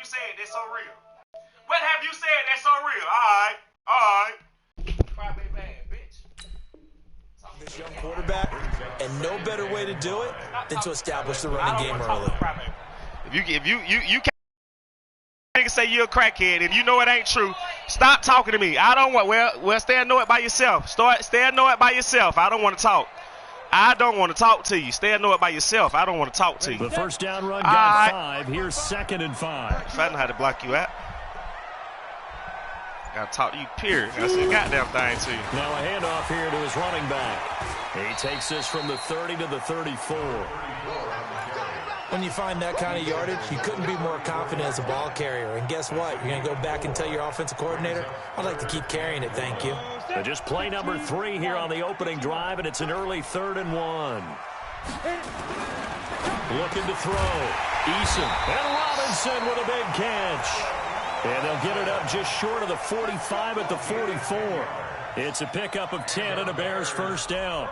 said that's so real? What have you said that's so real? All right. Crybaby man, bitch. This young quarterback, and no better way to do it than to establish the running game early. If you can't say you're a crackhead, if you know it ain't true, stop talking to me. I don't want. Well, stay and know it by yourself. Stay and know it by yourself. I don't want to talk. I don't want to talk to you. Stay and know it by yourself. I don't want to talk to you. The first down run got 5. Here's 2nd and 5. If I know how to block you out, gotta talk to you, period. That's the goddamn thing to you. Now a handoff here to his running back. He takes this from the 30 to the 34. When you find that kind of yardage, you couldn't be more confident as a ball carrier. And guess what? You're going to go back and tell your offensive coordinator, I'd like to keep carrying it, thank you. So just play number 3 here on the opening drive, and it's an early 3rd and 1. Looking to throw. Eason and Robinson with a big catch. And they'll get it up just short of the 45 at the 44. It's a pickup of 10 and a Bears first down.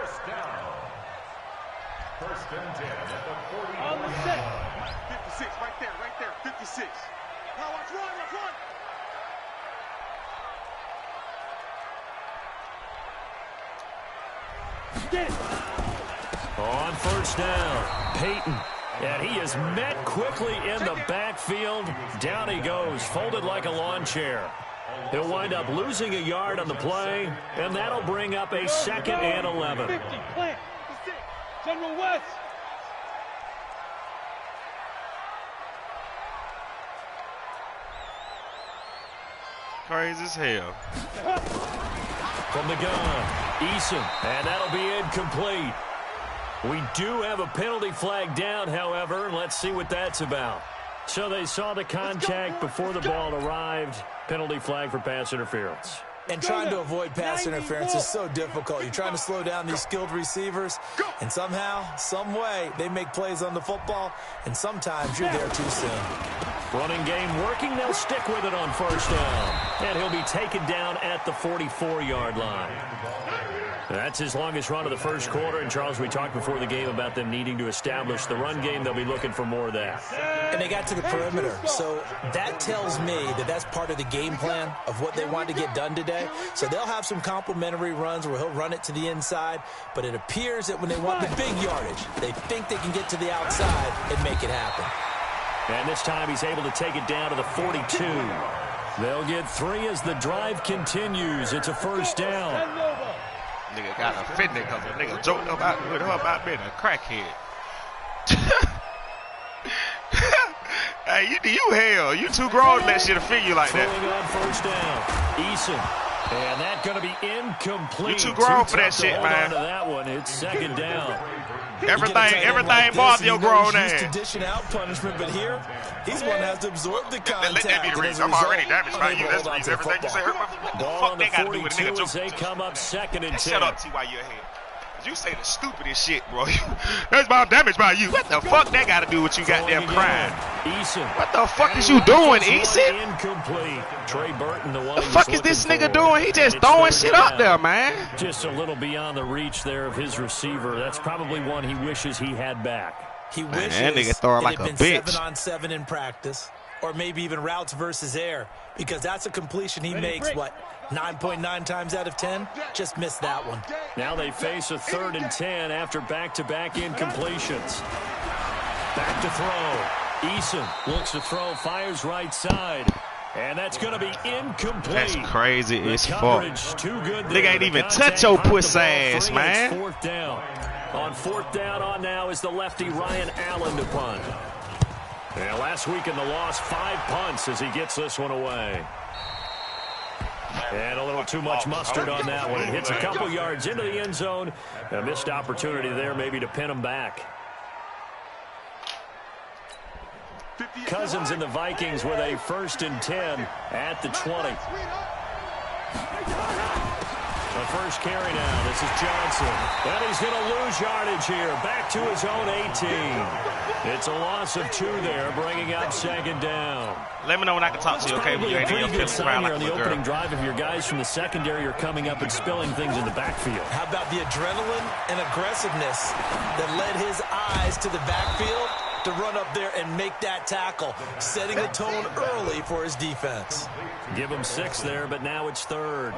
First and 10 at the 40. On the set. 56, right there, 56. Now watch run. On first down, Peyton. And he is met quickly in the backfield. Down he goes, folded like a lawn chair. He'll wind up losing a yard on the play, and that'll bring up a 2nd and 11. 50, plant. General West. Crazy as hell. From the gun, Eason, and that'll be incomplete. We do have a penalty flag down, however. Let's see what that's about. So they saw the contact before the ball arrived. Penalty flag for pass interference. And trying to avoid pass interference is so difficult. You're trying to slow down these skilled receivers, and somehow, some way, they make plays on the football, and sometimes you're there too soon. Running game working. They'll stick with it on first down. And he'll be taken down at the 44-yard line. That's his longest run of the first quarter. And, Charles, we talked before the game about them needing to establish the run game. They'll be looking for more of that. And they got to the perimeter. So that tells me that that's part of the game plan of what they want to get done today. So they'll have some complementary runs where he'll run it to the inside. But it appears that when they want the big yardage, they think they can get to the outside and make it happen. And this time he's able to take it down to the 42. They'll get 3 as the drive continues. It's a first down. Nigga got offended because a nigga joked about with her about being a crackhead. Hey, you hell. You too grown to let shit offend you like that. Throwing on first down. Eason. And that's going to be incomplete. You too grown for that shit, man. On to that one. It's 2nd down. Everything bother your grown ass. He's used to dishing out punishment, but here, he's one that has to absorb the contact. Let that be the reason. I'm already damaged by you. That's the reason. Everything you say hurt my foot. Ball on the Fuck, they got to do with a 42 nigga as they come up 2nd and 10. Shut up, T.Y. You're ahead. You say the stupidest shit, bro. That's about damaged by you. What the fuck that got to do with you goddamn crying? Eason. What the fuck is you doing, Eason? Incomplete. Trey Burton, the one. What the fuck is this nigga doing? He just throwing shit up there, man. Just a little beyond the reach there of his receiver. That's probably one he wishes he had back. He wishes that nigga throwing like a bitch. 7-on-7 in practice, or maybe even routes versus air, because that's a completion he makes, 9.9 times out of 10? Just missed that one. Now they face a 3rd and 10 after back-to-back incompletions. Back to throw. Eason looks to throw, fires right side. And that's going to be incomplete. That's crazy as fuck. Too good. Nigga ain't even touch your pussy ass, man. 4th down. On 4th down on now is the lefty Ryan Allen to punt. And last week in the loss, 5 punts as he gets this one away. And a little too much mustard on that one. It hits a couple yards into the end zone. A missed opportunity there maybe to pin him back. Cousins and the Vikings with a 1st and 10 at the 20. The first carry now. This is Johnson. And he's going to lose yardage here. Back to his own 18. It's a loss of 2 there, bringing up 2nd down. Let me know when I can talk to you, okay? When you ain't in your feelings around like a on the opening drive if your guys from the secondary are coming up and spilling things in the backfield. How about the adrenaline and aggressiveness that led his eyes to the backfield? to run up there and make that tackle, setting the tone early for his defense. Give him 6 there, but now it's 3rd.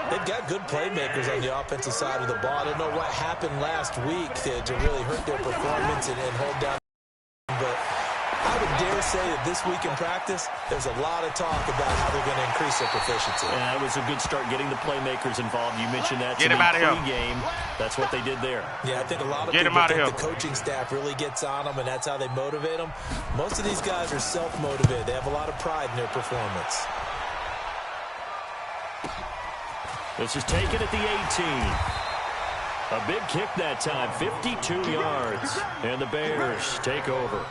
They've got good playmakers on the offensive side of the ball. I don't know what happened last week to really hurt their performance and hold down. But I would dare say that this week in practice, there's a lot of talk about how they're going to increase their proficiency. Yeah, that was a good start getting the playmakers involved. You mentioned that Get him out of here. Pre-game. That's what they did there. Yeah, I think a lot of people think the coaching staff really gets on them, and that's how they motivate them. Most of these guys are self-motivated. They have a lot of pride in their performance. This is taken at the 18. A big kick that time, 52 yards. And the Bears take over.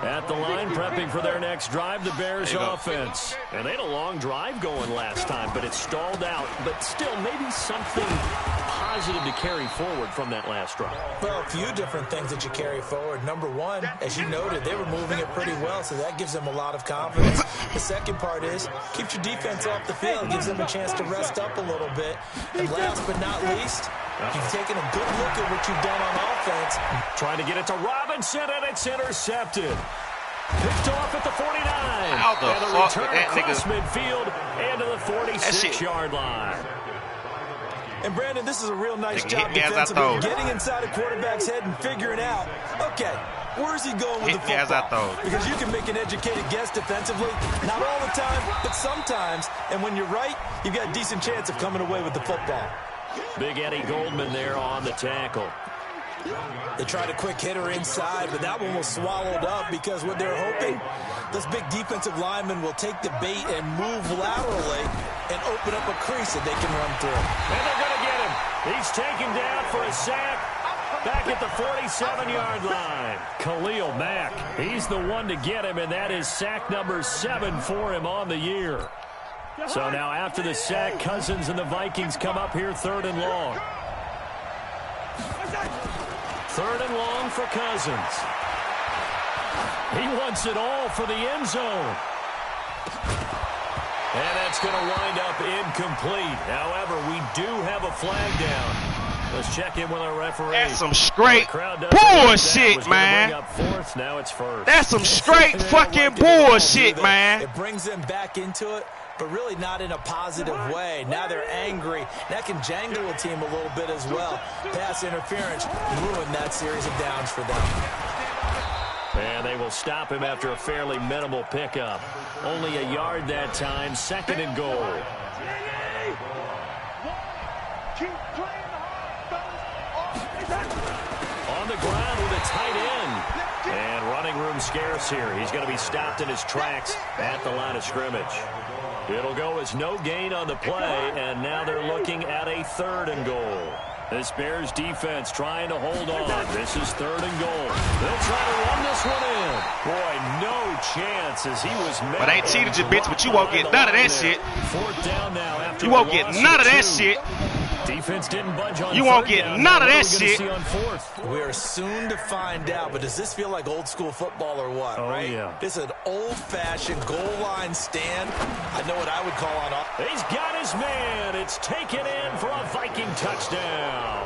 At the line, prepping for their next drive, the Bears offense. And they had a long drive going last time, but it stalled out. But still, maybe something positive to carry forward from that last drive. Well, a few different things that you carry forward. Number one, as you noted, they were moving it pretty well, so that gives them a lot of confidence. The second part is, keeps your defense off the field, gives them a chance to rest up a little bit. And last but not least, you've taken a good look at what you've done on offense. Trying to get it to Robinson, and it's intercepted. Picked off at the 49. How the and a fuck return that across nigga midfield and to the 46-yard line. And, Brandon, this is a real nice job defensively, getting inside a quarterback's head and figuring out, okay, where's he going with the football? Because you can make an educated guess defensively, not all the time, but sometimes. And when you're right, you've got a decent chance of coming away with the football. Big Eddie Goldman there on the tackle. They tried a quick hitter inside, but that one was swallowed up because what they're hoping, this big defensive lineman will take the bait and move laterally and open up a crease that they can run through. And they're going to get him. He's taken down for a sack back at the 47-yard line. Khalil Mack, he's the one to get him, and that is sack number 7 for him on the year. So now after the sack, Cousins and the Vikings come up here 3rd and long. 3rd and long for Cousins. He wants it all for the end zone. And that's going to wind up incomplete. However, we do have a flag down. Let's check in with our referee. That's some straight bullshit, man. Now it's 1st. That's some straight fucking bullshit, man. It brings them back into it, but really not in a positive way. Now they're angry. That can jangle a team a little bit as well. Pass interference ruined that series of downs for them. And they will stop him after a fairly minimal pickup. Only a yard that time, 2nd and goal. On the ground with a tight end. And running room scarce here. He's going to be stopped in his tracks at the line of scrimmage. It'll go as no gain on the play, and now they're looking at a 3rd and goal. This Bears defense trying to hold on. This is 3rd and goal. They'll try to run this one in. Boy, no chance as he was met. But I ain't cheated you, bitch, but you won't get none of that shit. 4th down now after you won't get none of that shit. Defense didn't budge on. You won't get none of that shit. We are soon to find out, but does this feel like old school football or what? Oh, right? Yeah. This is an old-fashioned goal line stand. I know what I would call on. He's got his man. It's taken in for a Viking touchdown.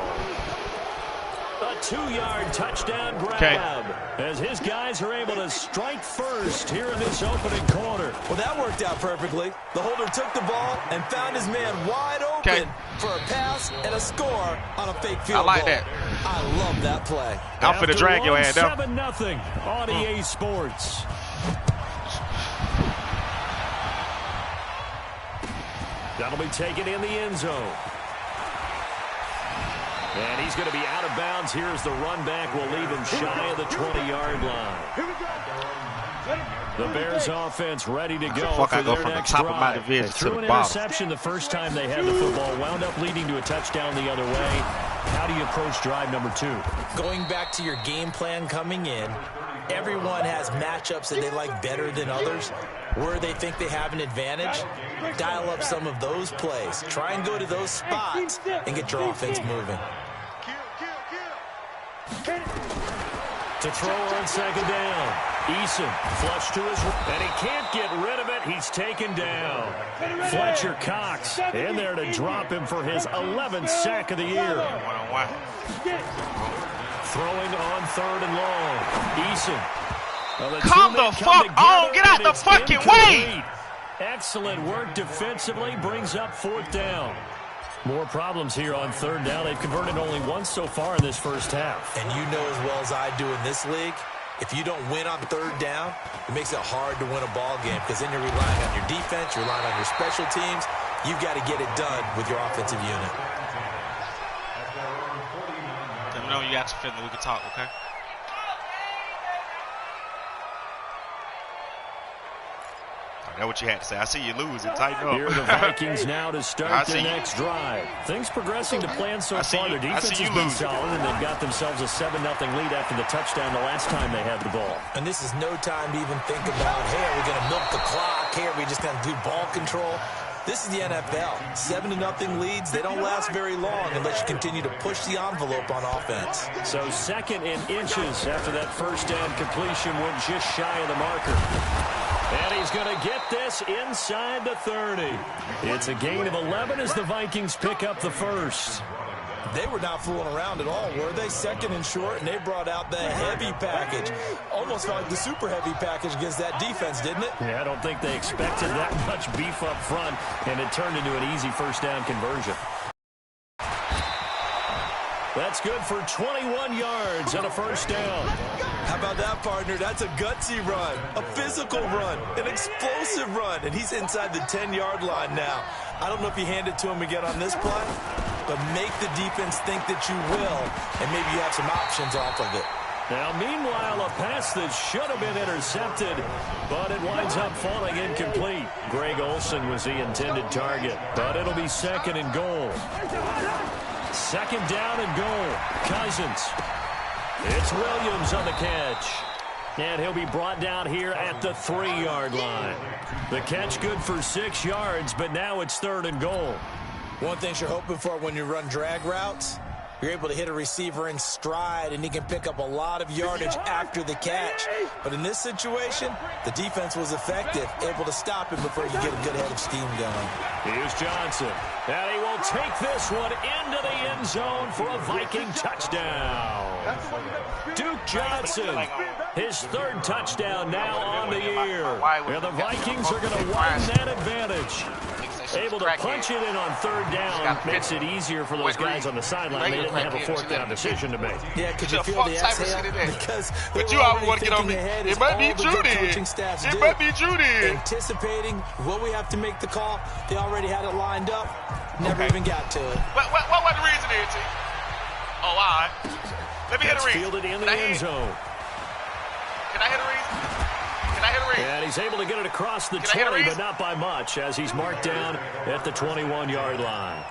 A 2-yard touchdown grab as his guys are able to strike first here in this opening quarter. Well, that worked out perfectly. The holder took the ball and found his man wide open for a pass and a score on a fake field goal. I like that. I love that play. I'm finna drag your ass down. 7-0 on EA Sports. That'll be taken in the end zone. And he's going to be out of bounds. Here's the run back. Will leave him shy of the 20-yard line. The Bears offense ready to go for their next drive. They threw an interception the first time they had the football. Wound up leading to a touchdown the other way. How do you approach drive number 2? Going back to your game plan coming in, everyone has matchups that they like better than others. Where they think they have an advantage, dial up some of those plays. Try and go to those spots and get your offense moving. To throw on 2nd down. Eason flush to his right, and he can't get rid of it. He's taken down. Fletcher Cox in there to drop him for his 11th sack of the year. throwing on 3rd and long. Eason. Well, Come the fuck on. Get out the fucking way. Excellent work defensively. Brings up 4th down. More problems here on 3rd down. They've converted only once so far in this first half. And you know as well as I do in this league, if you don't win on 3rd down, it makes it hard to win a ball game because then you're relying on your defense, you're relying on your special teams. You've got to get it done with your offensive unit. Let me know you got your feeling. We can talk, okay? That's what you had to say. I see you losing. Tighten up. Here are the Vikings now to start their next drive. Things progressing to plan so far. Their defense has been solid, and they've got themselves a 7-0 lead after the touchdown the last time they had the ball. And this is no time to even think about, hey, are we going to milk the clock? Hey, are we just going to do ball control? This is the NFL. 7-0 leads, they don't last very long unless you continue to push the envelope on offense. So 2nd and inches after that first down completion went just shy of the marker. And he's going to get this inside the 30. It's a gain of 11 as the Vikings pick up the first. They were not fooling around at all, were they? 2nd and short, and they brought out the heavy package. Almost felt like the super heavy package against that defense, didn't it? Yeah, I don't think they expected that much beef up front, and it turned into an easy first down conversion. That's good for 21 yards on a first down. How about that, partner? That's a gutsy run, a physical run, an explosive run, and he's inside the 10-yard line now. I don't know if you hand it to him again on this play, but make the defense think that you will, and maybe you have some options off of it. Now, meanwhile, a pass that should have been intercepted, but it winds up falling incomplete. Greg Olsen was the intended target, but it'll be 2nd and goal. 2nd down and goal. Cousins. It's Williams on the catch. And he'll be brought down here at the 3-yard line. The catch good for 6 yards, but now it's 3rd and goal. One thing you're hoping for when you run drag routes, you're able to hit a receiver in stride, and he can pick up a lot of yardage after the catch. But in this situation, the defense was effective, able to stop him before you get a good head of steam going. Here's Johnson. And he will take this one into the end zone for a Viking touchdown. Duke Johnson, his 3rd touchdown now on the year. And the Vikings are going to widen that advantage. Able to punch it in on 3rd down makes it easier for those guys on the sideline. They didn't have a 4th down decision to make. Yeah, could you feel the exhale? Because but you always want to get on me. It might be Judy. It might be Judy. Anticipating what we have to make the call. They already had it lined up. Never even got to it. What was the reason here, T? Oh, all right. Let me hit a reason. Fielded in the end zone. Can I hit a reason? Can I hit a reason? And he's able to get it across the 20, but not by much, as he's marked down at the 21-yard line.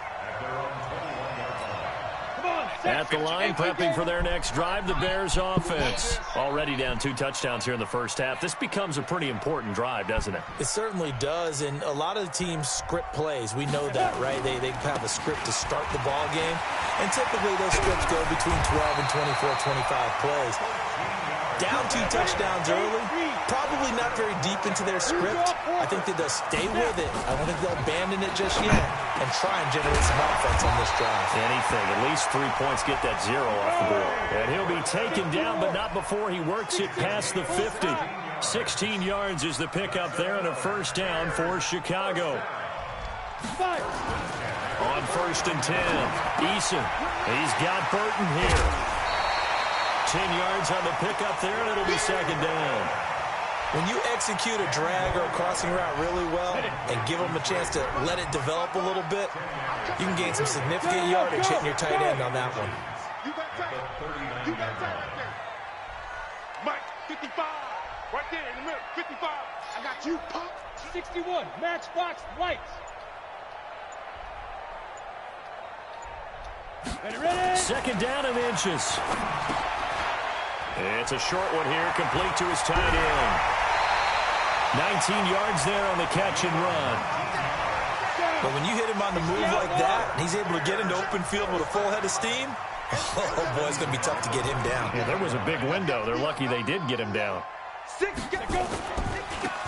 At the line, prepping for their next drive, the Bears offense. Already down 2 touchdowns here in the first half. This becomes a pretty important drive, doesn't it? It certainly does, and a lot of the teams script plays. We know that, right? They have a script to start the ball game, and typically those scripts go between 12 and 24, 25 plays. Down 2 touchdowns early, probably not very deep into their script. I think that they'll stay with it. I don't think they'll abandon it just yet and try and generate some offense on this drive. Anything, at least 3 points, get that 0 off the board. And he'll be taken down, but not before he works it past the 50. 16 yards is the pickup there and a first down for Chicago. On 1st and 10, Eason. He's got Burton here. 10 yards on the pickup there, and it'll be 2nd down. When you execute a drag or a crossing route really well and give them a chance to let it develop a little bit, you can gain some significant yardage hitting your tight end on that one. You got time. You got time right there. Mike, 55. Right there in the middle. 55. I got you, Pop. 61. Matchbox lights. Ready? 2nd down and inches. It's a short one here, complete to his tight end. 19 yards there on the catch and run. But when you hit him on the move like that, and he's able to get into open field with a full head of steam, oh boy, it's going to be tough to get him down. Yeah, there was a big window. They're lucky they did get him down. 6, gotta go.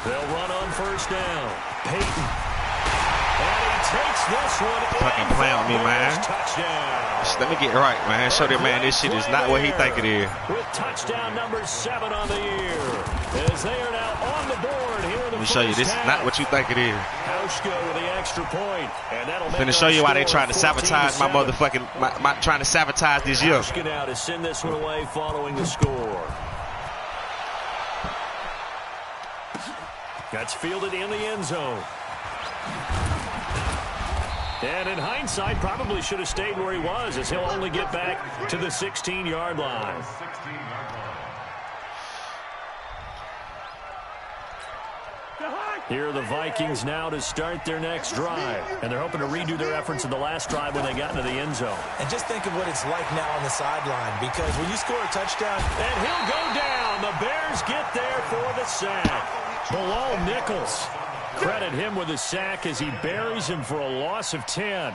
They'll run on 1st down. Peyton. And he takes this one. Fucking play on me, man. Touchdown. Let me get it right, man. Show that man this shit is not what he think it is. With touchdown number 7 on the year. As they are now on the board here in the Let me show you. This is not what you think it is. Hauschka with the extra point. And that'll I'm finna show you why they trying to sabotage my motherfucking, trying to sabotage this year. Hauschka now to send this one away following the score. That's fielded in the end zone. And in hindsight, probably should have stayed where he was, as he'll only get back to the 16-yard line. Here are the Vikings now to start their next drive. And they're hoping to redo their efforts in the last drive when they got into the end zone. And just think of what it's like now on the sideline, because when you score a touchdown... And he'll go down. The Bears get there for the sack. Bilal Nichols. Credit him with a sack as he buries him for a loss of 10.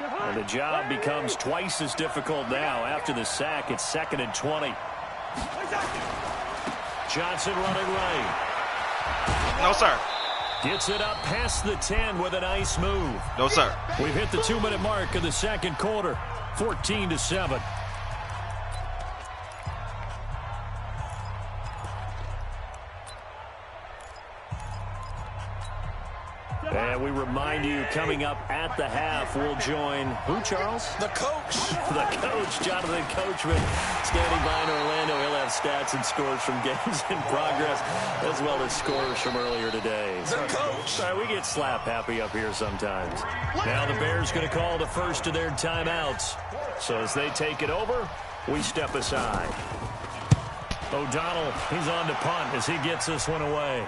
And the job becomes twice as difficult now. After the sack, it's 2nd and 20. Johnson running right. No, sir. Gets it up past the 10 with a nice move. No, sir. We've hit the 2-minute mark of the second quarter. 14-7. And we remind you, coming up at the half, we'll join who, Charles? The coach. The coach, Jonathan Coachman, standing by in Orlando. He'll have stats and scores from games in progress, as well as scores from earlier today. The coach. Sorry, we get slap happy up here sometimes. Now the Bears going to call the first of their timeouts. So as they take it over, we step aside. O'Donnell, he's on to punt as he gets this one away.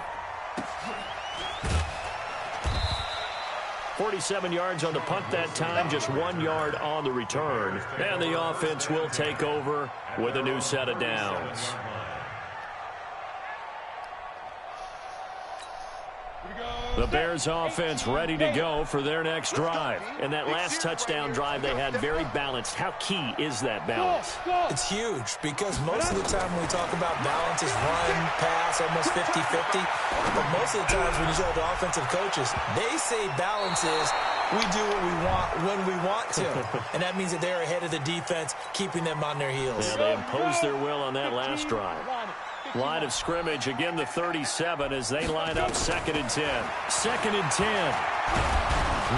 47 yards on the punt that time, just 1 yard on the return. And the offense will take over with a new set of downs. The Bears offense ready to go for their next drive. And that last touchdown drive they had very balanced. How key is that balance? It's huge, because most of the time when we talk about balance is run, pass, almost 50-50. But most of the times when you talk to offensive coaches, they say balance is we do what we want when we want to. And that means that they're ahead of the defense, keeping them on their heels. Yeah, they imposed their will on that last drive. Line of scrimmage, again the 37 as they line up 2nd and 10. 2nd and 10.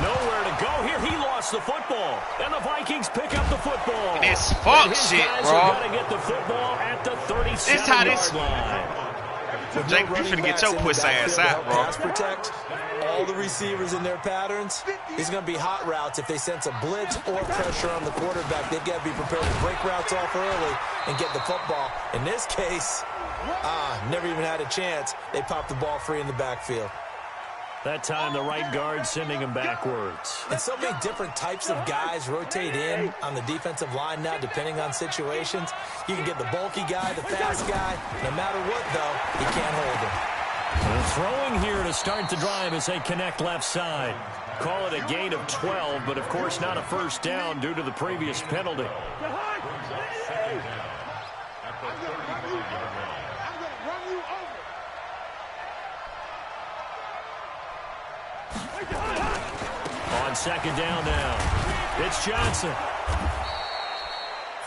Nowhere to go here. He lost the football. And the Vikings pick up the football. This fuck shit, bro. Got to get the football at the 37-yard line. Jake, you finna get your pussy ass out, bro. Pass protect all the receivers in their patterns. These are going to be hot routes. If they sense a blitz or pressure on the quarterback, they've got to be prepared to break routes off early and get the football. In this case, never even had a chance. They popped the ball free in the backfield. That time, the right guard sending him backwards. And so many different types of guys rotate in on the defensive line now, depending on situations. You can get the bulky guy, the fast guy. No matter what, though, you can't hold him. They're throwing here to start the drive as they connect left side. Call it a gain of 12, but, of course, not a first down due to the previous penalty. On 2nd down now, it's Johnson.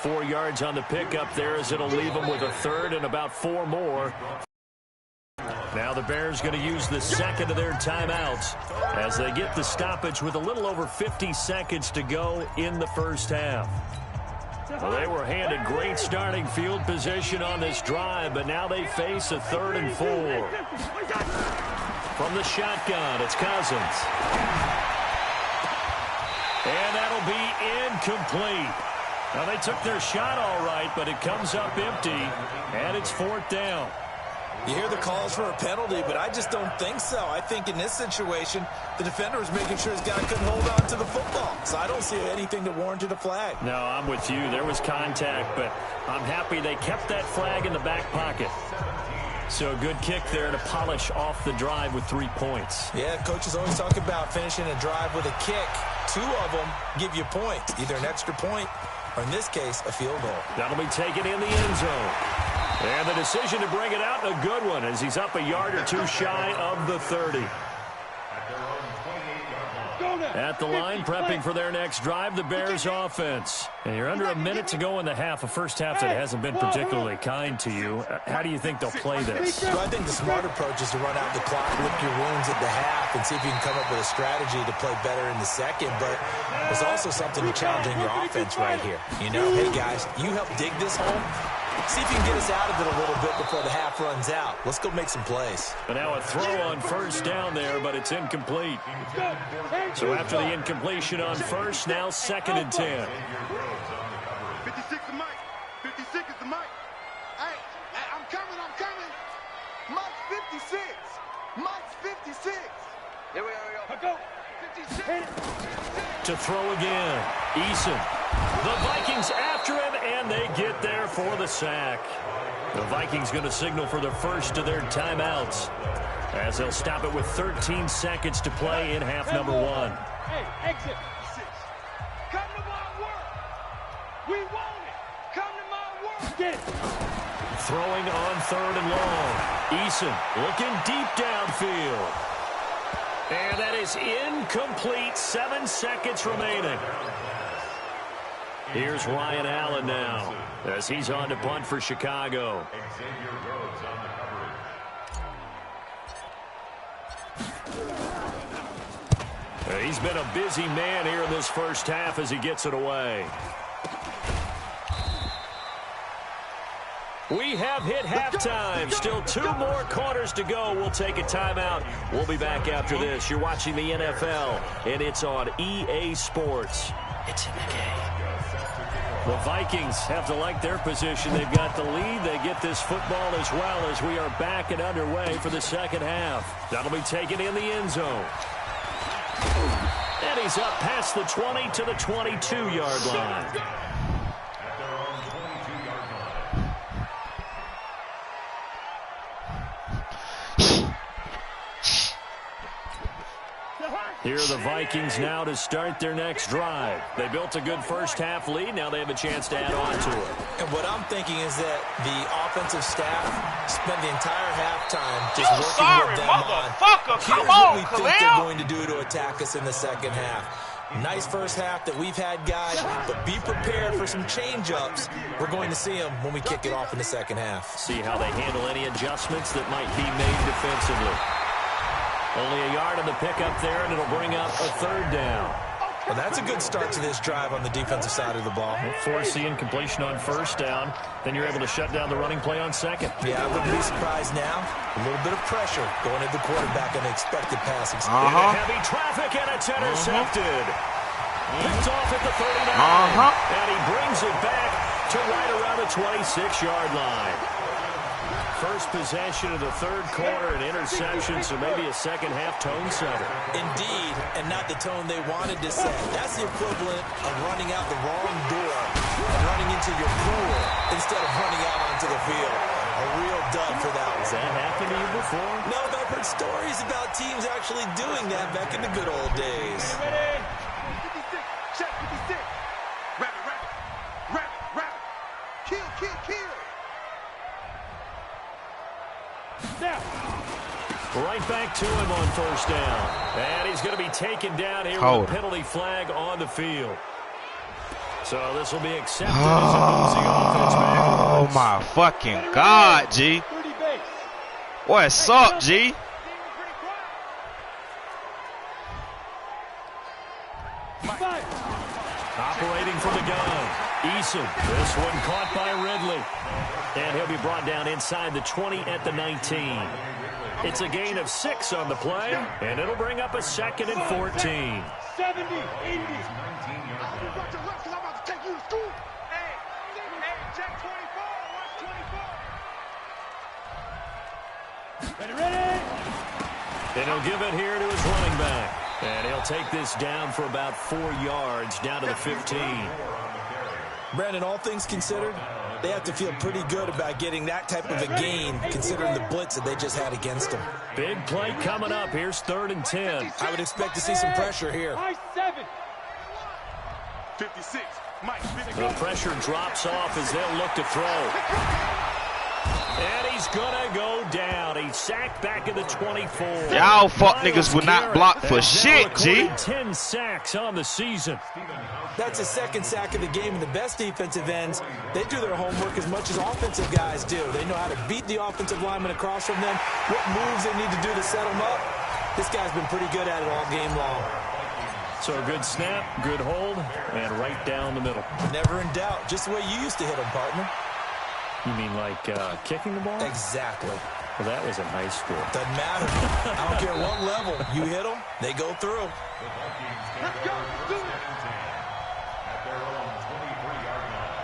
4 yards on the pickup there as it'll leave them with a 3rd and about 4 more. Now the Bears going to use the 2nd of their timeouts as they get the stoppage with a little over 50 seconds to go in the first half. Well, they were handed great starting field position on this drive, but now they face a 3rd and 4. From the shotgun, it's Cousins. And that'll be incomplete. Now, they took their shot all right, but it comes up empty, and it's 4th down. You hear the calls for a penalty, but I just don't think so. I think in this situation, the defender was making sure his guy couldn't hold on to the football. So I don't see anything that warranted a flag. No, I'm with you. There was contact, but I'm happy they kept that flag in the back pocket. So a good kick there to polish off the drive with 3 points. Yeah, coaches always talk about finishing a drive with a kick. 2 of them give you points, either an extra point or, in this case, a field goal. That'll be taken in the end zone. And the decision to bring it out, a good one, as he's up a yard or 2 shy of the 30. At the line, prepping for their next drive, the Bears offense. And you're under a minute to go in the half, a first half that hasn't been particularly kind to you. How do you think they'll play this? So I think the smart approach is to run out the clock, lick your wounds at the half, and see if you can come up with a strategy to play better in the second. But there's also something challenging your offense right here. You know, hey, guys, you help dig this hole. See if you can get us out of it a little bit before the half runs out. Let's go make some plays. But now a throw on first down there, but it's incomplete. So after the incompletion on first, now 2nd and 10. 56 is Mike. 56 is the Mike. Hey, I'm coming. Mike's 56. Mike's 56. Here we go. 56. To throw again. Eason. The Vikings after him, and they get there for the sack. The Vikings going to signal for the first of their timeouts, as they'll stop it with 13 seconds to play in half number 1. Hey, exit. Come to my work. We want it. Come to my work. Get it. Throwing on 3rd and long. Eason looking deep downfield. And that is incomplete. 7 seconds remaining. Here's Ryan Allen now, as he's on to punt for Chicago. He's been a busy man here in this first half as he gets it away. We have hit halftime. Still 2 more quarters to go. We'll take a timeout. We'll be back after this. You're watching the NFL, and it's on EA Sports. It's in the game. The Vikings have to like their position. They've got the lead. They get this football as well as we are back and underway for the second half. That'll be taken in the end zone. And he's up past the 20 to the 22-yard line. Here are the Vikings now to start their next drive. They built a good first-half lead. Now they have a chance to add on to it. And what I'm thinking is that the offensive staff spent the entire halftime just working with them on. Here's what we think they're going to do to attack us in the second half. Nice first half that we've had, guys, but be prepared for some change-ups. We're going to see them when we kick it off in the second half. See how they handle any adjustments that might be made defensively. Only a yard on the pickup there, and it'll bring up a 3rd down. Well, that's a good start to this drive on the defensive side of the ball. Force the incompletion on first down. Then you're able to shut down the running play on second. Yeah, I wouldn't be surprised now. A little bit of pressure going at the quarterback on the expected passing. Heavy traffic, and it's intercepted. Picked off at the 39. And he brings it back to right around the 26-yard line. First possession of the 3rd quarter, an interception, so maybe a second-half tone setter. Indeed, and not the tone they wanted to set. That's the equivalent of running out the wrong door and running into your pool instead of running out onto the field. A real dud for that one. Has that happened to you before? No, but I've heard stories about teams actually doing that back in the good old days. Ready? 56. Check 56. Rabbit. Kill. Now. Right back to him on first down. And he's going to be taken down here with a penalty flag on the field. So this will be accepted as a losing offense back. Oh, my fucking God, G. What's up, G? Operating from the gun. Eason. This one caught by Ridley. And he'll be brought down inside the 20 at the 19. It's a gain of 6 on the play, and it'll bring up a 2nd and 14. 70, 80. Check 24. Watch 24. Ready? And he'll give it here to his running back. And he'll take this down for about 4 yards, down to the 15. Brandon, all things considered, they have to feel pretty good about getting that type of a gain, considering the blitz that they just had against them. Big play coming up. Here's 3rd and 10. I would expect to see some pressure here. 7. 56. Mike. The pressure drops off as they'll look to throw. And he's going to go down. He He's sacked back at the 24. Y'all fuck niggas would not block for shit, G. 10 sacks on the season. That's his second sack of the game, and the best defensive ends, they do their homework as much as offensive guys do. They know how to beat the offensive lineman across from them, what moves they need to do to set them up. This guy's been pretty good at it all game long. So a good snap, good hold, and right down the middle. Never in doubt, just the way you used to hit them, partner. You mean like kicking the ball? Exactly. Well, that was in high school. Doesn't matter. I don't care what level. You hit them, they go through. Let's go. Let's do it. At their own 23-yard line.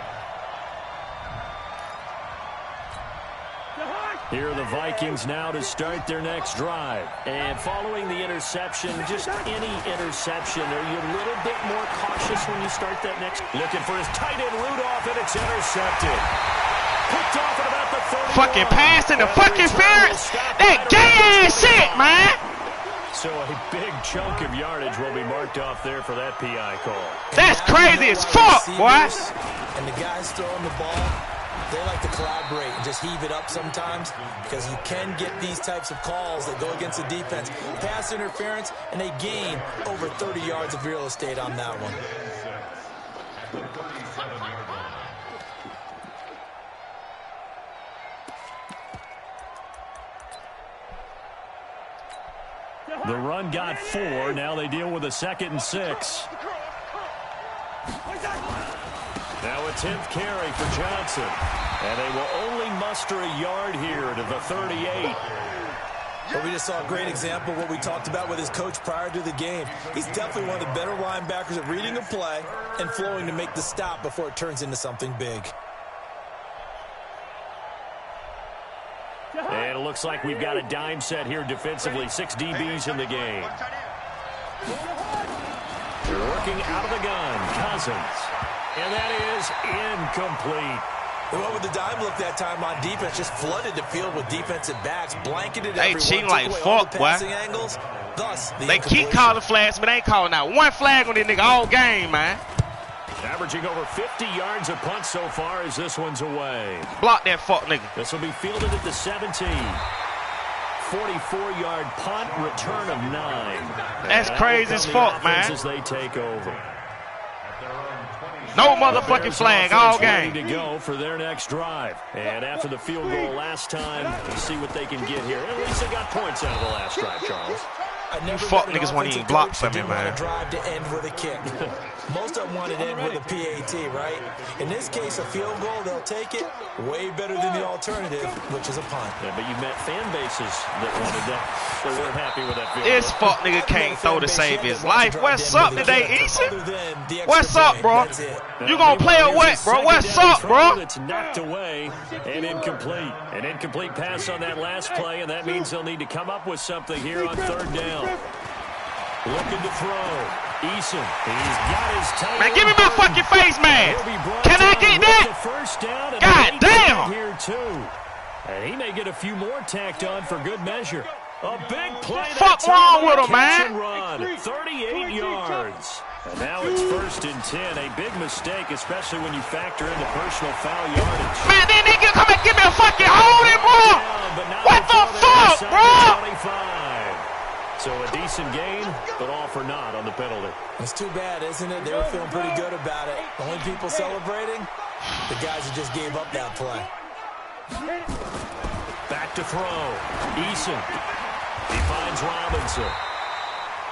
Here are the Vikings now to start their next drive. And following the interception, just any interception, are you a little bit more cautious when you start that next? Looking for his tight end Rudolph, and it's intercepted. Picked off at about the 30. Fucking pass in the fucking interference. That gay ass shit, man. So a big chunk of yardage will be marked off there for that PI call. That's crazy as fuck, boy. And the guys throwing the ball, they like to collaborate and just heave it up sometimes because you can get these types of calls that go against the defense. Pass interference, and they gain over 30 yards of real estate on that one. The run got 4. Now they deal with a 2nd and 6. Now a 10th carry for Johnson. And they will only muster a yard here to the 38. But we just saw a great example of what we talked about with his coach prior to the game. He's definitely one of the better linebackers at reading a play and flowing to make the stop before it turns into something big. And it looks like we've got a dime set here defensively. 6 DBs in the game. Working out of the gun, Cousins. And that is incomplete. They went with the dime look that time on defense, just flooded the field with defensive backs, blanketed They everyone, cheating like took away all fuck, the boy. passing angles. Thus, the They keep calling flags, but they ain't calling out one flag on this nigga all game, man. Averaging over 50 yards a punt so far as this one's away. Block that fuck nigga. This will be fielded at the 17. 44-yard punt, return of 9. That's crazy as fuck, man. As they take over. No motherfucking flag all game. Ready to go for their next drive. And after the field goal last time, we'll see what they can get here. At least they got points out of the last drive, Charles. You fuck niggas want to even block for me, man. Drive to end with a kick. Most of them want to end with a PAT, right? In this case, a field goal, they'll take it. Way better than the alternative, which is a punt. Yeah, but you met fan bases that wanted that. They weren't happy with that field goal. This fuck nigga can't throw to save his life. What's up today, Eason? What's up, bro? You gonna play or what, bro? What's up, bro? It's knocked away and incomplete. An incomplete pass on that last play, and that means they'll need to come up with something here on 3rd down. Looking to throw. Eason, he's got his tight. Man, give me my fucking face, man. Can I get that? First down, and God damn. Here too. And he may get a few more tacked on for good measure. A big play. Fuck wrong with him, man. Run, 38 yards. And now it's 1st and 10. A big mistake, especially when you factor in the personal foul yardage. Man, then nigga come and give me a fucking holding, bro. What the fuck, bro? 25. So a decent gain, but all for naught on the penalty. It's too bad, isn't it? They were feeling pretty good about it. The only people celebrating, the guys who just gave up that play. Back to throw. Eason. He finds Robinson.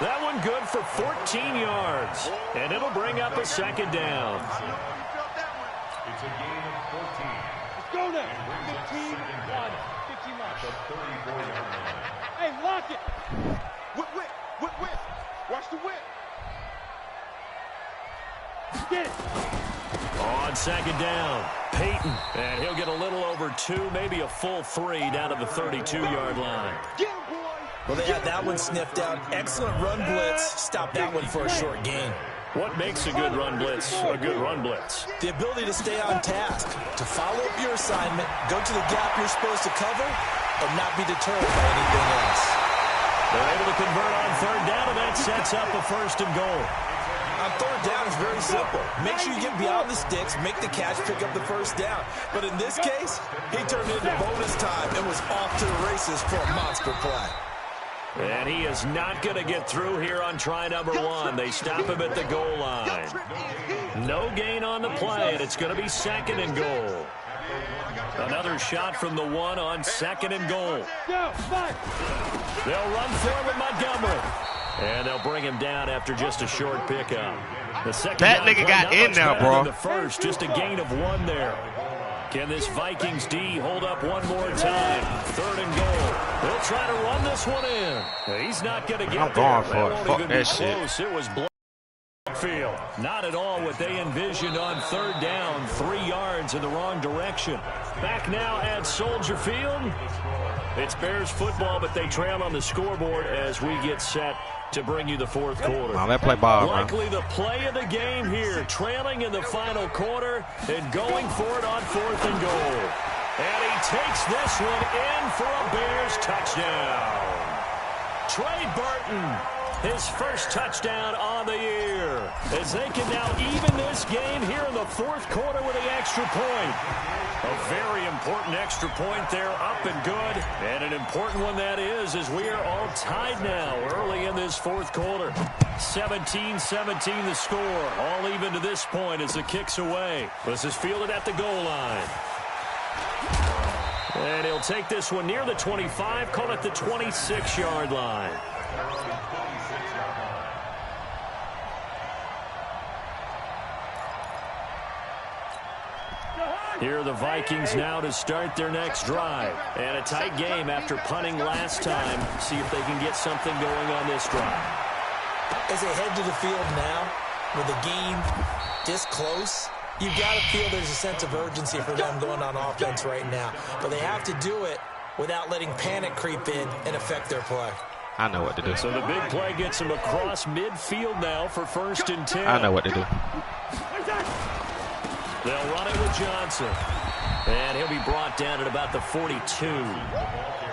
That one good for 14 yards. And it'll bring up a 2nd down. It's a gain of 14. Let's go now. 15 yards. 15 yards. 34-yard line. Hey, lock it. Whip. Watch the whip. Get it. On 2nd down, Peyton. And he'll get a little over 2, maybe a full 3 down to the 32-yard line. Get him, boy. Well, they had that one sniffed out. Excellent run blitz. Stop that one for a short gain. What makes a good run blitz a good run blitz? The ability to stay on task, to follow up your assignment, go to the gap you're supposed to cover, and not be deterred by anything else. They're able to convert on 3rd down, and that sets up a 1st and goal. I On third down, it's very simple. Make sure you get beyond the sticks, make the catch, pick up the first down. But in this case, he turned into bonus time and was off to the races for a monster play. And he is not going to get through here on try number 1. They stop him at the goal line. No gain on the play, and it's going to be 2nd and goal. Another shot from the 1 on 2nd and goal. They'll run for him with Montgomery. And they'll bring him down after just a short pickup. The second that nigga got in there, bro. The first, just a gain of 1 there. Can this Vikings D hold up one more time? 3rd and goal. They'll try to run this one in. He's not going to get there. I'm going for it. Fuck that shit. Close. It was field. Not at all what they envisioned on 3rd down. 3 yards in the wrong direction. Back now at Soldier Field. It's Bears football, but they trail on the scoreboard as we get set to bring you the 4th quarter. Wow, that play ball, likely the play of the game here, trailing in the final quarter and going for it on 4th and goal. And he takes this one in for a Bears touchdown. Trey Burton, his first touchdown on the year, as they can now even this game here in the 4th quarter with the extra point. A very important extra point there, up and good. And an important one that is, as we are all tied now early in this 4th quarter. 17-17 the score, all even to this point as the kick's away. This is fielded at the goal line. And he'll take this one near the 25, call it the 26-yard line. Here are the Vikings now to start their next drive. And a tight game after punting last time. See if they can get something going on this drive. As they head to the field now, with the game this close, you've got to feel there's a sense of urgency for them going on offense right now. But they have to do it without letting panic creep in and affect their play. I know what to do. So the big play gets them across midfield now for 1st and 10. I know what to do. They'll run it with Johnson. And he'll be brought down at about the 42.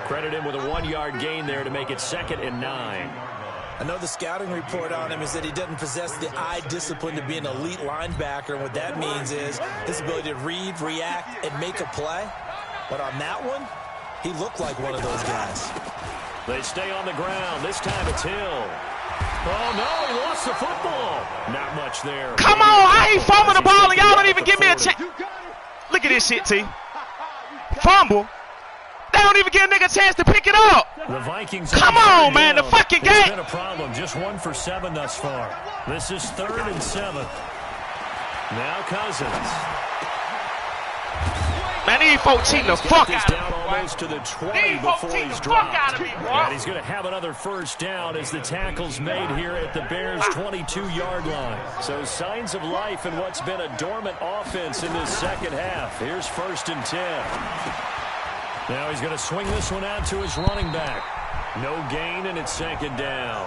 Credit him with a 1-yard gain there to make it 2nd and 9. I know the scouting report on him is that he doesn't possess the eye discipline to be an elite linebacker. And what that means is his ability to read, react, and make a play. But on that one, he looked like one of those guys. They stay on the ground. This time it's Hill. Oh, no, he lost the football. Not much there. Come on, I ain't fumbling the ball, and y'all don't even give me a chance. Look at this shit, T. Fumble. They don't even give a nigga a chance to pick it up. The Vikings. Come on, man, the fucking game. It's been a problem. Just 1 for 7 thus far. This is 3rd and 7. Now Cousins. Man, he 14 the fuck out of down almost to the 20 before he's dropped. And he's going to have another 1st down as the tackle's made here at the Bears' 22-yard line. So signs of life in what's been a dormant offense in this 2nd half. Here's 1st and 10. Now he's going to swing this one out to his running back. No gain, and it's 2nd down.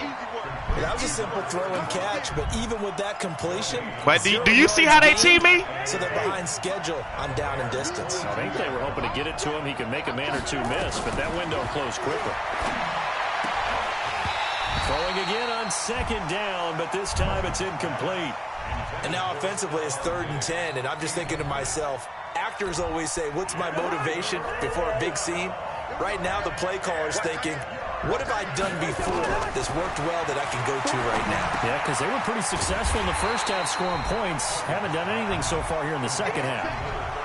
That was a simple throw and catch, but even with that completion... But do you see how they team me? So they're behind schedule on down and distance. I think they were hoping to get it to him. He could make a man or two miss, but that window closed quickly. Throwing again on 2nd down, but this time it's incomplete. And now offensively it's 3rd and 10, and I'm just thinking to myself, actors always say, what's my motivation before a big scene? Right now the play caller's thinking, what have I done before that's worked well that I can go to right now? Yeah, because they were pretty successful in the 1st half scoring points. Haven't done anything so far here in the 2nd half.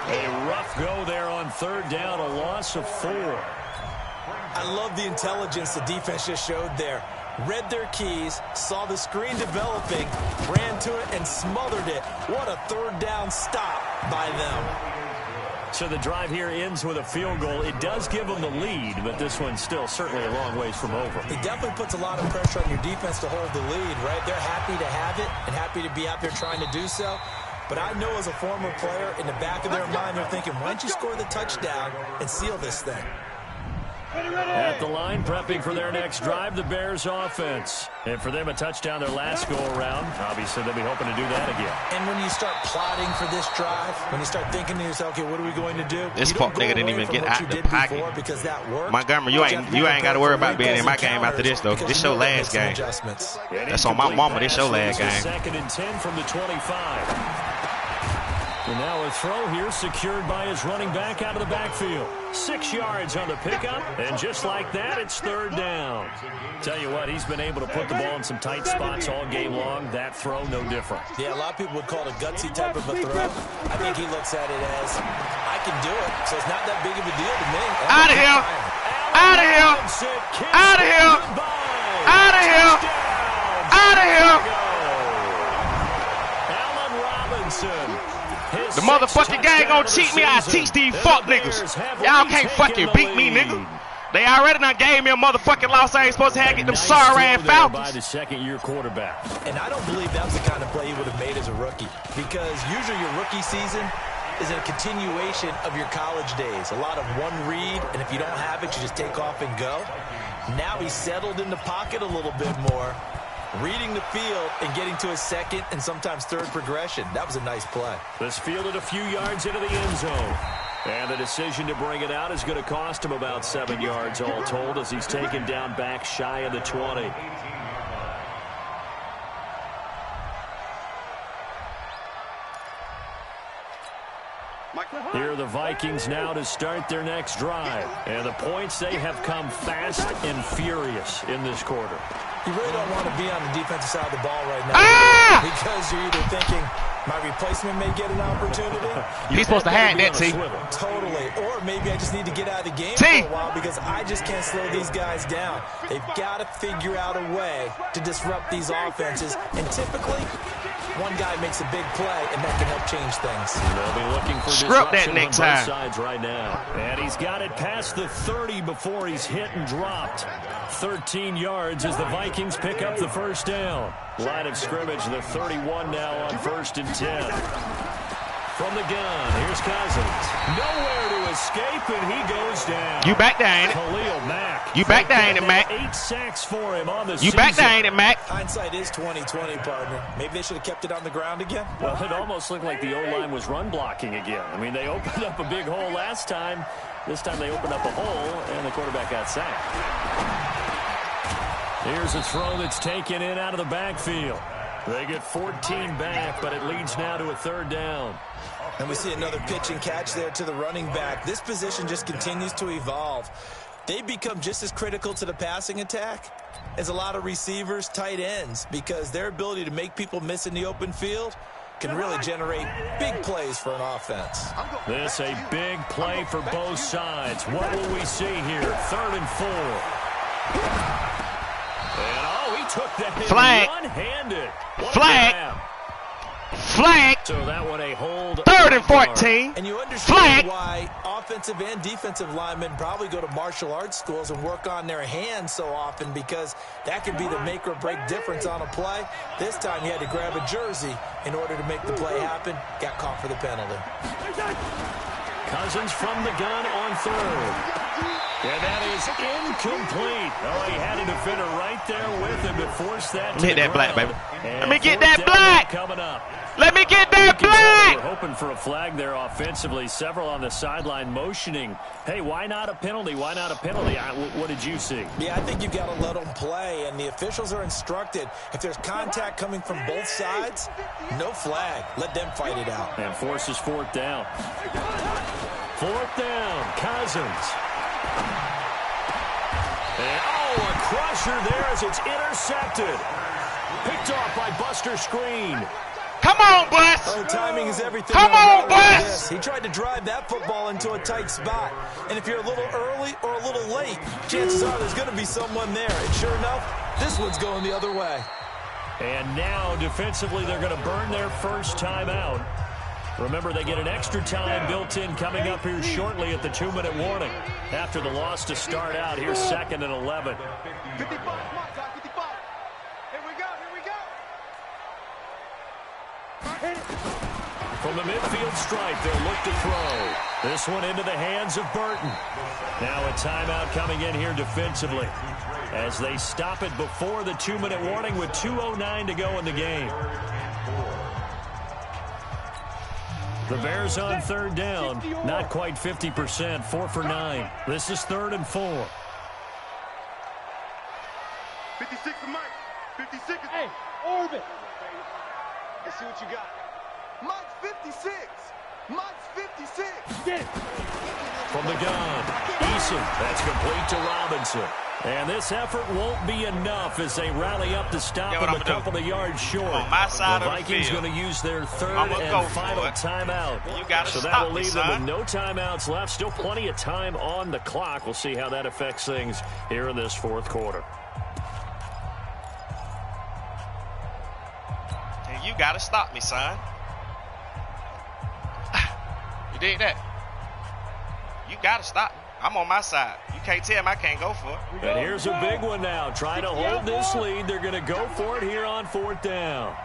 A rough go there on 3rd down, a loss of 4. I love the intelligence the defense just showed there. Read their keys, saw the screen developing, ran to it, and smothered it. What a 3rd down stop by them. So the drive here ends with a field goal. It does give them the lead, but this one's still certainly a long ways from over. It definitely puts a lot of pressure on your defense to hold the lead, right? They're happy to have it and happy to be out there trying to do so. But I know as a former player, in the back of their mind, they're thinking, why don't you score the touchdown and seal this thing? At the line, prepping for their next drive, the Bears offense. And for them, a touchdown their last go-around. Obviously, they'll be hoping to do that again. And when you start plotting for this drive, when you start thinking to yourself, okay, what are we going to do? This fuck nigga didn't even get out the pocket. Because that worked. Montgomery, you ain't got to worry about being in my game after this, though. This your last game. That's on my mama. This your last game. 2nd and 10 from the 25. And now a throw here secured by his running back out of the backfield. 6 yards on the pickup, and just like that, it's 3rd down. Tell you what, he's been able to put the ball in some tight spots all game long. That throw, no different. Yeah, a lot of people would call it a gutsy type of a throw. I think he looks at it as, I can do it, so it's not that big of a deal to me. Out of here! Out of here! Out of here! Out of here! Out of here! Allen Robinson. The motherfucking gang gonna cheat me. I teach these fuck niggas. Y'all can't fucking beat me, nigga. They already done gave me a motherfucking loss. I ain't supposed to have get them sorry Falcons. By the second-year quarterback. And I don't believe that was the kind of play he would have made as a rookie, because usually your rookie season is a continuation of your college days. A lot of one read, and if you don't have it, you just take off and go. Now he's settled in the pocket a little bit more, reading the field and getting to his second and sometimes third progression. That was a nice play. This fielded a few yards into the end zone. And the decision to bring it out is going to cost him about 7 yards all told, as he's taken down back shy of the 20. Here are the Vikings now to start their next drive. And the points, they have come fast and furious in this quarter. You really don't want to be on the defensive side of the ball right now, because you're either thinking, my replacement may get an opportunity. He's supposed to have that, T. Totally. Or maybe I just need to get out of the game for a while because I just can't slow these guys down. They've got to figure out a way to disrupt these offenses. And typically, one guy makes a big play, and that can help change things. They'll be looking for disruption on both sides right now. And he's got it past the 30 before he's hit and dropped. 13 yards as the Vikings pick up the first down. Line of scrimmage, the 31 now on 1st and 10. From the gun, here's Cousins. Nowhere to escape, and he goes down. You back there, ain't it? Khalil Mack. You back there, ain't it, Mac? 8 sacks for him on the season. You back there, ain't it, Mac? Hindsight is 20/20, partner. Maybe they should have kept it on the ground again. Well, it almost looked like the O-line was run blocking again. I mean, they opened up a big hole last time. This time they opened up a hole, and the quarterback got sacked. Here's a throw that's taken in out of the backfield. They get 14 back, but it leads now to a 3rd down. And we see another pitch and catch there to the running back. This position just continues to evolve. They become just as critical to the passing attack as a lot of receivers, tight ends, because their ability to make people miss in the open field can really generate big plays for an offense. This a big play for both sides. What will we see here? 3rd and 4. And, oh, he took that flag. One-handed. Flag. Flag. So that one a hold. 3rd and 14. And you understand why offensive and defensive linemen probably go to martial arts schools and work on their hands so often, because that can be the make or break difference on a play. This time he had to grab a jersey in order to make the play happen. Got caught for the penalty. Cousins from the gun on 3rd. And that is incomplete. Oh, he had a defender right there with him to force that to hit that black, baby. And let me get that black. Coming up. Let me get that black. We're hoping for a flag there offensively. Several on the sideline motioning. Hey, why not a penalty? Why not a penalty? What did you see? Yeah, I think you've got to let them play, and the officials are instructed. If there's contact coming from both sides, no flag. Let them fight it out. And forces 4th down. 4th down, Cousins. And, oh, a crusher there as it's intercepted. Picked off by Buster Screen. Come on, Bus. Oh, timing is everything. Come on, Bus. He tried to drive that football into a tight spot. And if you're a little early or a little late, chances are there's going to be someone there. And sure enough, this one's going the other way. And now, defensively, they're going to burn their first time out. Remember, they get an extra time built in coming up here shortly at the 2-minute warning. After the loss to start out, here's 2nd and 11. 55, come on, 55. Here we go, here we go. From the midfield stripe, they'll look to throw. This one into the hands of Burton. Now a timeout coming in here defensively as they stop it before the 2-minute warning with 2:09 to go in the game. The Bears on third down, not quite 50%, 4 for 9. This is 3rd and 4. 56 for Mike. 56. Hey, orbit. Let's see what you got. Mike's 56. Mike's 56. Get it. From the gun, Eason. That's complete to Robinson. And this effort won't be enough as they rally up to stop them a couple of yards short. On my side the of the Vikings field. going to use their third and final timeout. You gotta so that stop will me, leave them son. with no timeouts left. Still plenty of time on the clock. We'll see how that affects things here in this fourth quarter. And you gotta stop me, son. You did that. You gotta stop me. I'm on my side. You can't tell me I can't go for it. And here's a big one now. Trying to hold this lead. They're going to go for it here on 4th down.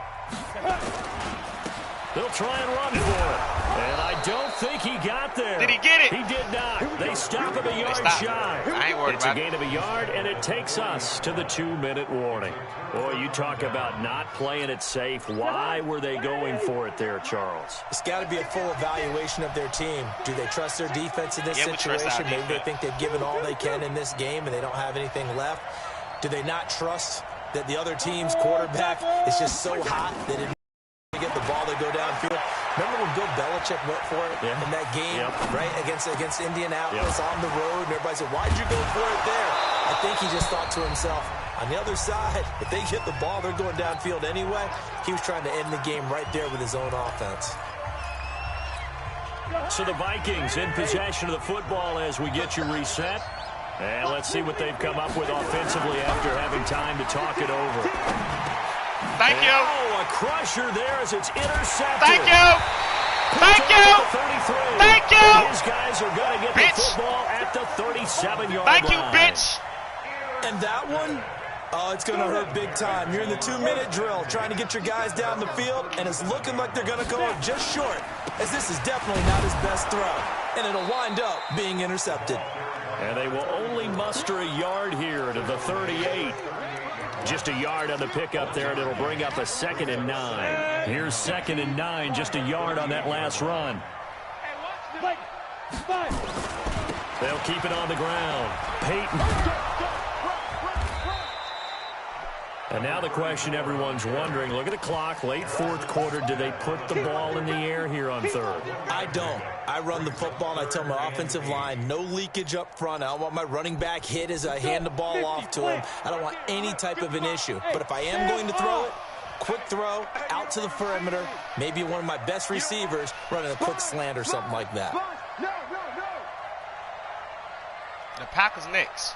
They'll try and run for it. And I don't think he got there. Did he get it? He did not. They stop him a yard shy. I ain't worried it's about a gain of a yard, and it takes us to the 2-minute warning. Boy, you talk about not playing it safe. Why were they going for it there, Charles? It's got to be a full evaluation of their team. Do they trust their defense in this situation? Maybe they think they've given all they can in this game and they don't have anything left. Do they not trust that the other team's quarterback is just so hot that it get the ball to go downfield? Remember when Bill Belichick went for it in that game, right, against Indianapolis on the road, and everybody said, why'd you go for it there? I think he just thought to himself, on the other side, if they get the ball, they're going downfield anyway. He was trying to end the game right there with his own offense. So the Vikings in possession of the football as we get you reset. And let's see what they've come up with offensively after having time to talk it over. Thank you. Oh, a crusher there as it's intercepted. Thank you. Thank you. 33. Thank you. These guys are going to get the football at the 37-yard line. Thank you, bitch. And that one, oh, it's going to hurt big time. You're in the 2-minute drill trying to get your guys down the field, and it's looking like they're going to go just short, as this is definitely not his best throw, and it'll wind up being intercepted. And they will only muster a yard here to the 38. Just a yard on the pickup there, and it'll bring up a 2nd and 9. Here's 2nd and 9, just a yard on that last run. They'll keep it on the ground. Peyton. And now the question everyone's wondering, look at the clock, late 4th quarter, do they put the ball in the air here on 3rd? I don't. I run the football, and I tell my offensive line, no leakage up front. I don't want my running back hit as I hand the ball off to him. I don't want any type of an issue. But if I am going to throw it, quick throw, out to the perimeter, maybe one of my best receivers running a quick slant or something like that. The Packers next.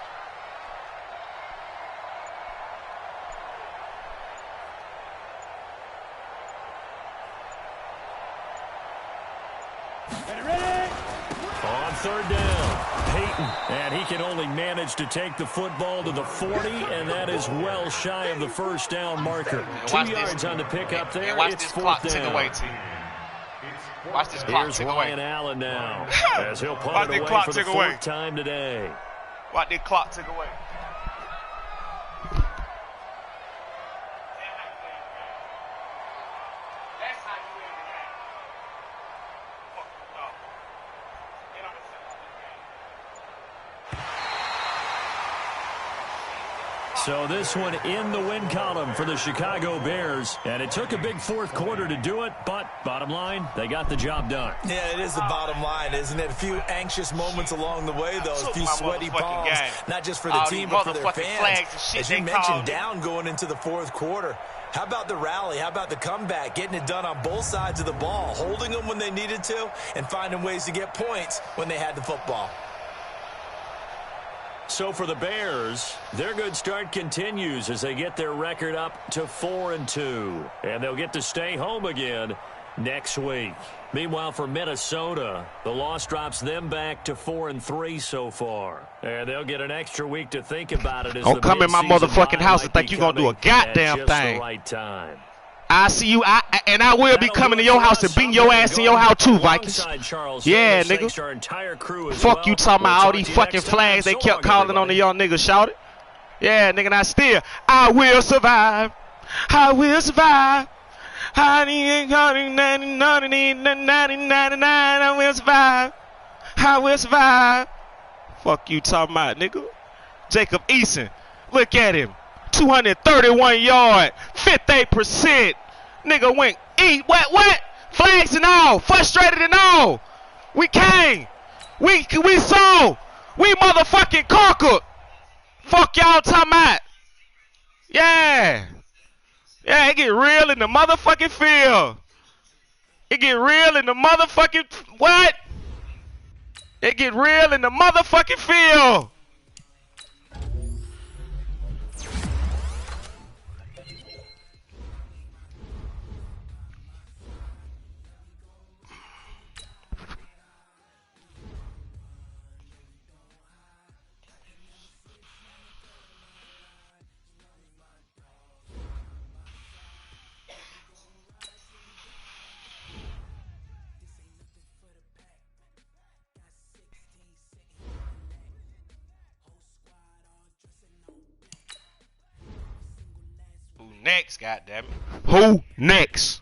On 3rd down, Peyton, and he can only manage to take the football to the 40, and that is well shy of the 1st down marker. 2 yards on the pickup there. Watch it's this 4th clock down. tick away, T. Watch this clock Here's tick Ryan away. Allen now, as he'll punt Watch it the away clock for the tick away. 4th time today. Watch this clock tick away. So this one in the win column for the Chicago Bears. And it took a big 4th quarter to do it, but bottom line, they got the job done. Yeah, it is the bottom line, isn't it? A few anxious moments along the way, though. A few sweaty palms, not just for the team, but for their fans. As you mentioned, down going into the 4th quarter. How about the rally? How about the comeback? Getting it done on both sides of the ball, holding them when they needed to, and finding ways to get points when they had the football. So for the Bears, their good start continues as they get their record up to 4-2. And they'll get to stay home again next week. Meanwhile, for Minnesota, the loss drops them back to 4-3 so far. And they'll get an extra week to think about it. As don't come in my motherfucking house and think you're going to do a goddamn thing. The right time. I see you, and I will be coming to your house and beating your ass in your house too, Vikings. Yeah, nigga. Fuck you talking about all these fucking flags they kept calling on the young niggas, shout it. Yeah, nigga, now still, I will survive. I will survive. I will survive. I will survive. Fuck you talking about, nigga. Jacob Eason, look at him. 231 yard, 58%. Nigga went eat. What? Flags and all. Frustrated and all. We came. We saw. We motherfucking conquered. Fuck y'all talking about. Yeah. Yeah, it get real in the motherfucking field. It get real in the motherfucking what? It get real in the motherfucking field. Next, goddammit. Who next?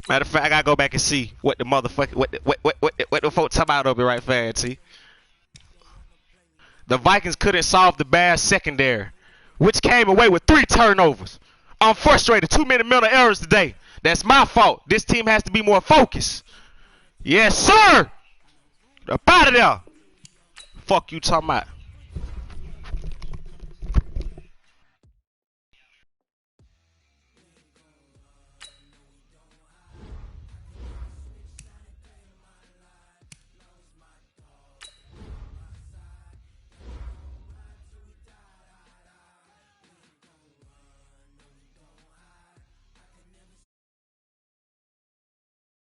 Matter of fact, I gotta go back and see what the motherfucker, what the folks talking about over right fast, see? The Vikings couldn't solve the Bears secondary, which came away with 3 turnovers. I'm frustrated. Too many mental errors today. That's my fault. This team has to be more focused. Yes, sir. Up out of there. Fuck you talking about.